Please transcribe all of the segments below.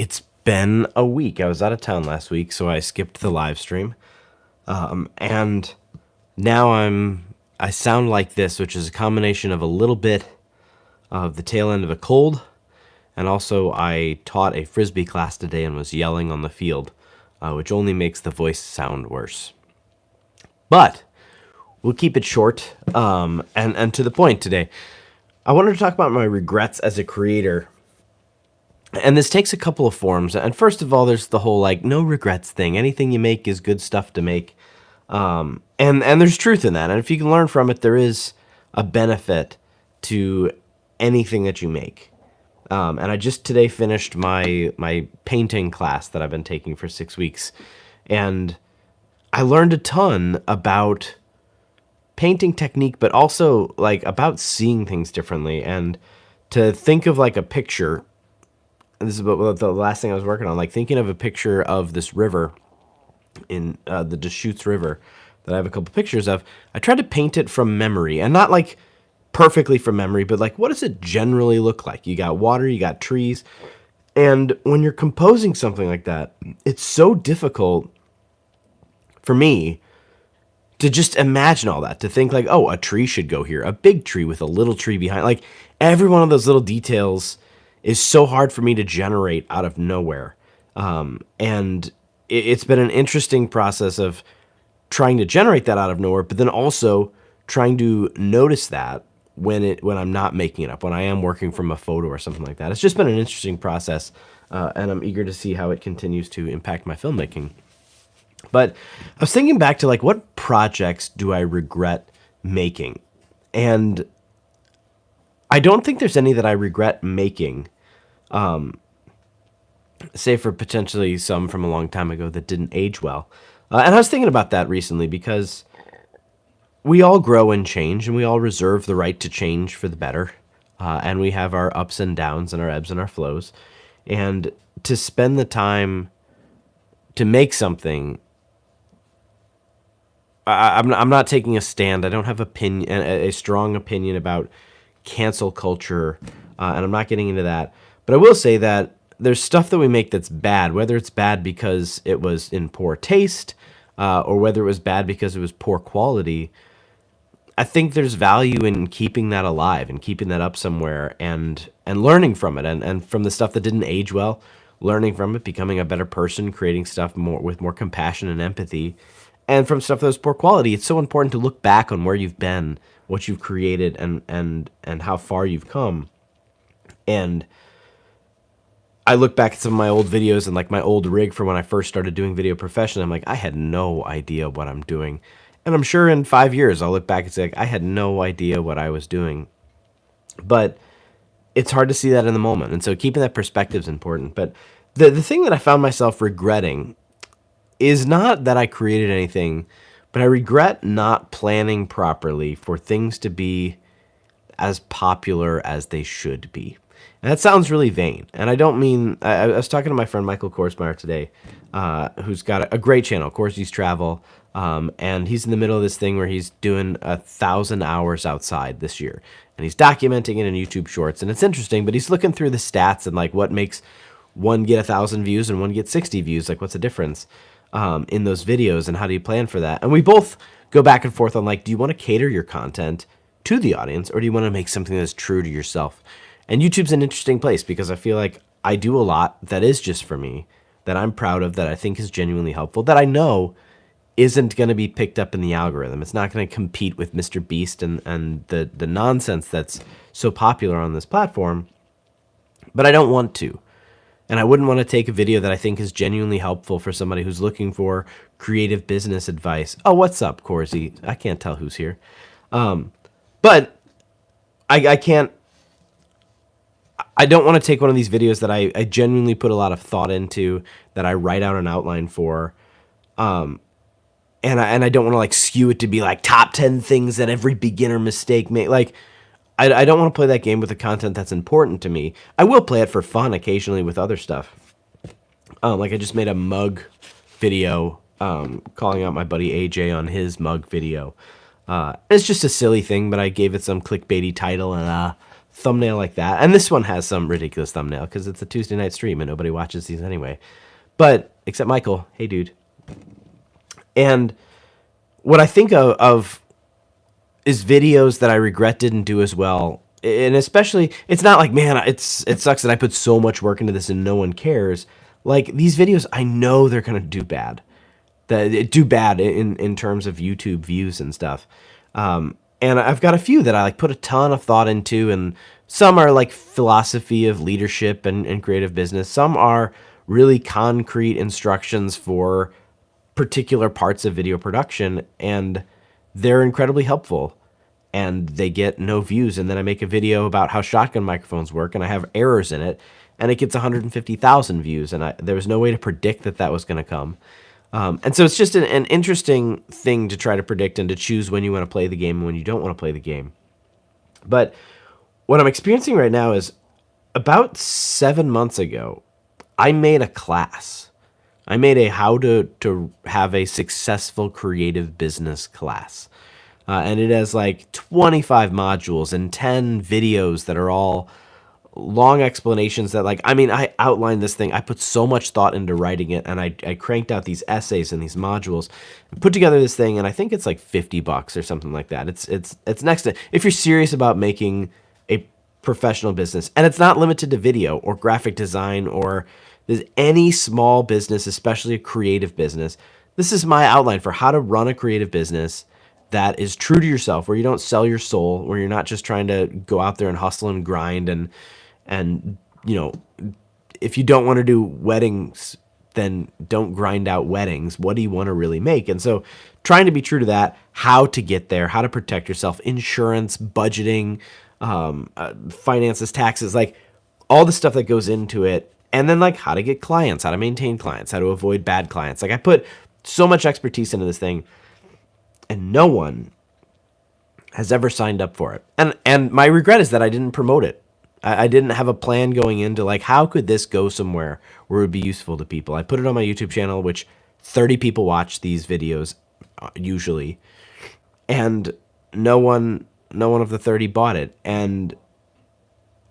It's been a week. I was out of town last week, so I skipped the live stream. And now I sound like this, which is a combination of a little bit of the tail end of a cold, and also I taught a frisbee class today and was yelling on the field, which only makes the voice sound worse. But we'll keep it short and to the point today. I wanted to talk about my regrets as a creator. And this takes a couple of forms. And first of all, there's the whole like no regrets thing. Anything you make is good stuff to make. And there's truth in that. And if you can learn from it, there is a benefit to anything that you make. And I just today finished my painting class that I've been taking for 6 weeks. And I learned a ton about painting technique, but also like about seeing things differently and to think of like a picture. This is about the last thing I was working on, like thinking of a picture of this river in the Deschutes River that I have a couple pictures of. I tried to paint it from memory, and not like perfectly from memory, but like what does it generally look like? You got water, you got trees, and when you're composing something like that, it's so difficult for me to just imagine all that, to think like, oh, a tree should go here, a big tree with a little tree behind. Like every one of those little details is so hard for me to generate out of nowhere. And it's been an interesting process of trying to generate that out of nowhere, but then also trying to notice that when I'm not making it up, when I am working from a photo or something like that. It's just been an interesting process, and I'm eager to see how it continues to impact my filmmaking. But I was thinking back to like, what projects do I regret making? And I don't think there's any that I regret making, save for potentially some from a long time ago that didn't age well. And I was thinking about that recently because we all grow and change, and we all reserve the right to change for the better. And we have our ups and downs and our ebbs and our flows. And to spend the time to make something, I'm not taking a stand. I don't have a strong opinion about cancel culture, and I'm not getting into that. But I will say that there's stuff that we make that's bad, whether it's bad because it was in poor taste, or whether it was bad because it was poor quality. I think there's value in keeping that alive and keeping that up somewhere and learning from it, and from the stuff that didn't age well, learning from it, becoming a better person, creating stuff with more compassion and empathy. And from stuff that was poor quality, it's so important to look back on where you've been, what you've created, and how far you've come. And I look back at some of my old videos and like my old rig from when I first started doing video professionally. I'm like, I had no idea what I'm doing. And I'm sure in 5 years, I'll look back and say, like, I had no idea what I was doing. But it's hard to see that in the moment. And so keeping that perspective is important. But the thing that I found myself regretting is not that I created anything, but I regret not planning properly for things to be as popular as they should be. And that sounds really vain. And I don't mean, I was talking to my friend Michael Korsmeyer today, who's got a great channel, Corsi's Travel, and he's in the middle of this thing where he's doing 1,000 hours outside this year. And he's documenting it in YouTube Shorts, and it's interesting, but he's looking through the stats and like what makes one get 1,000 views and one get 60 views, like what's the difference in those videos, and how do you plan for that? And we both go back and forth on like, do you want to cater your content to the audience, or do you want to make something that's true to yourself? And YouTube's an interesting place because I feel like I do a lot that is just for me, that I'm proud of, that I think is genuinely helpful, that I know isn't going to be picked up in the algorithm. It's not going to compete with Mr. Beast and the nonsense that's so popular on this platform, but I don't want to. And I wouldn't want to take a video that I think is genuinely helpful for somebody who's looking for creative business advice. Oh, what's up, Corsi? I can't tell who's here. But I can't, I don't want to take one of these videos that I genuinely put a lot of thought into, that I write out an outline for, and I don't want to like skew it to be like top 10 things that every beginner mistake make. Like, I don't want to play that game with the content that's important to me. I will play it for fun occasionally with other stuff. Like I just made a mug video, calling out my buddy AJ on his mug video. It's just a silly thing, but I gave it some clickbaity title and thumbnail like that. And this one has some ridiculous thumbnail because it's a Tuesday night stream and nobody watches these anyway. But except Michael, hey dude. And what I think of is videos that I regret didn't do as well. And especially, it's not like, man, it sucks that I put so much work into this and no one cares. Like, these videos, I know they're going to do bad. Do bad in terms of YouTube views and stuff. And I've got a few that I like put a ton of thought into, and some are like philosophy of leadership and creative business. Some are really concrete instructions for particular parts of video production, and they're incredibly helpful. And they get no views, and then I make a video about how shotgun microphones work, and I have errors in it, and it gets 150,000 views, and there was no way to predict that was going to come. And so it's just an interesting thing to try to predict and to choose when you want to play the game and when you don't want to play the game. But what I'm experiencing right now is about 7 months ago, I made a class. I made a how to have a successful creative business class. And it has like 25 modules and 10 videos that are all long explanations that, like, I mean, I outlined this thing. I put so much thought into writing it, and I cranked out these essays and these modules and put together this thing, and I think it's like $50 or something like that. It's next to, if you're serious about making a professional business, and it's not limited to video or graphic design or there's any small business, especially a creative business. This is my outline for how to run a creative business that is true to yourself, where you don't sell your soul, where you're not just trying to go out there and hustle and grind and you know, if you don't want to do weddings, then don't grind out weddings. What do you want to really make? And so trying to be true to that, how to get there, how to protect yourself, insurance, budgeting, finances, taxes, like all the stuff that goes into it. And then like how to get clients, how to maintain clients, how to avoid bad clients. Like I put so much expertise into this thing, and no one has ever signed up for it. And my regret is that I didn't promote it. I didn't have a plan going into like, how could this go somewhere where it would be useful to people? I put it on my YouTube channel, which 30 people watch these videos usually, and no one of the 30 bought it. And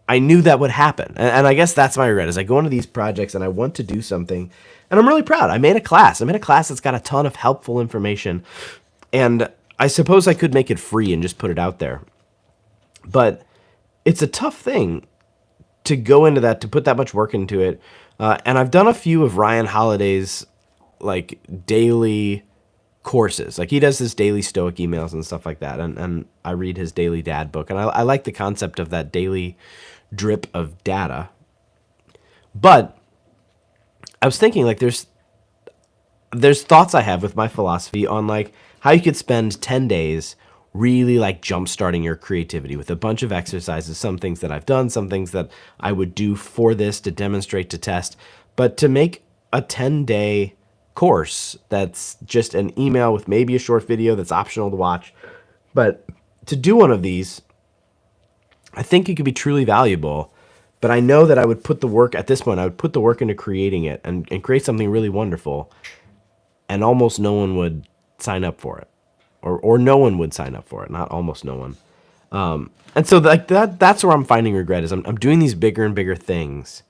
I knew that would happen. And I guess that's my regret, is I go into these projects and I want to do something, and I'm really proud. I made a class that's got a ton of helpful information, and I suppose I could make it free and just put it out there. But it's a tough thing to go into that, to put that much work into it. And I've done a few of Ryan Holiday's like daily courses. Like he does his daily Stoic emails and stuff like that. And I read his daily dad book. And I like the concept of that daily drip of data. But I was thinking like there's thoughts I have with my philosophy on like how you could spend 10 days really like jump-starting your creativity with a bunch of exercises, some things that I've done, some things that I would do for this to demonstrate, to test, but to make a 10-day course that's just an email with maybe a short video that's optional to watch. But to do one of these, I think it could be truly valuable, but I know that I would put the work, at this point, I would put the work into creating it and create something really wonderful, and almost no one would sign up for it. Or no one would sign up for it, not almost no one. And so like that's where I'm finding regret, is I'm doing these bigger and bigger things,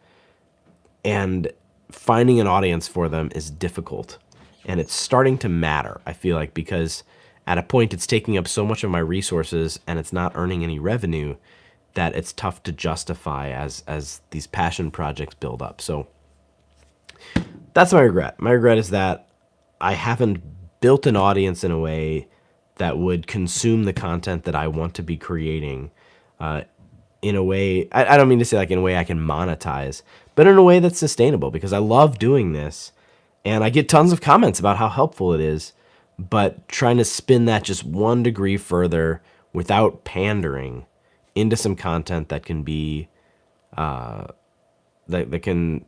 and finding an audience for them is difficult. And it's starting to matter, I feel like, because at a point it's taking up so much of my resources and it's not earning any revenue that it's tough to justify as these passion projects build up. So that's my regret. My regret is that I haven't built an audience in a way that would consume the content that I want to be creating in a way, I don't mean to say like in a way I can monetize, but in a way that's sustainable, because I love doing this and I get tons of comments about how helpful it is, but trying to spin that just 1 degree further without pandering into some content that can be, that can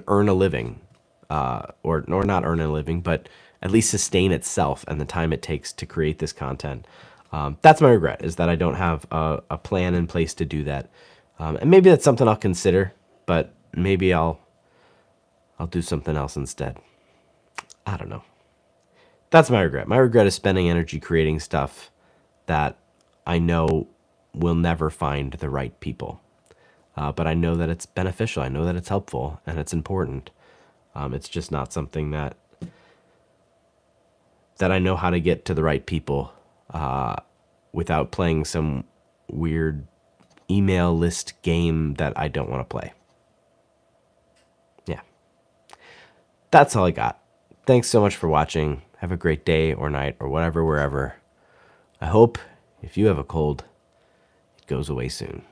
earn a living, or not earn a living, but at least sustain itself and the time it takes to create this content. That's my regret, is that I don't have a plan in place to do that. And maybe that's something I'll consider, but maybe I'll do something else instead. I don't know. That's my regret. My regret is spending energy creating stuff that I know will never find the right people. But I know that it's beneficial. I know that it's helpful and it's important. It's just not something that I know how to get to the right people without playing some weird email list game that I don't want to play. Yeah. That's all I got. Thanks so much for watching. Have a great day or night or whatever, wherever. I hope if you have a cold, it goes away soon.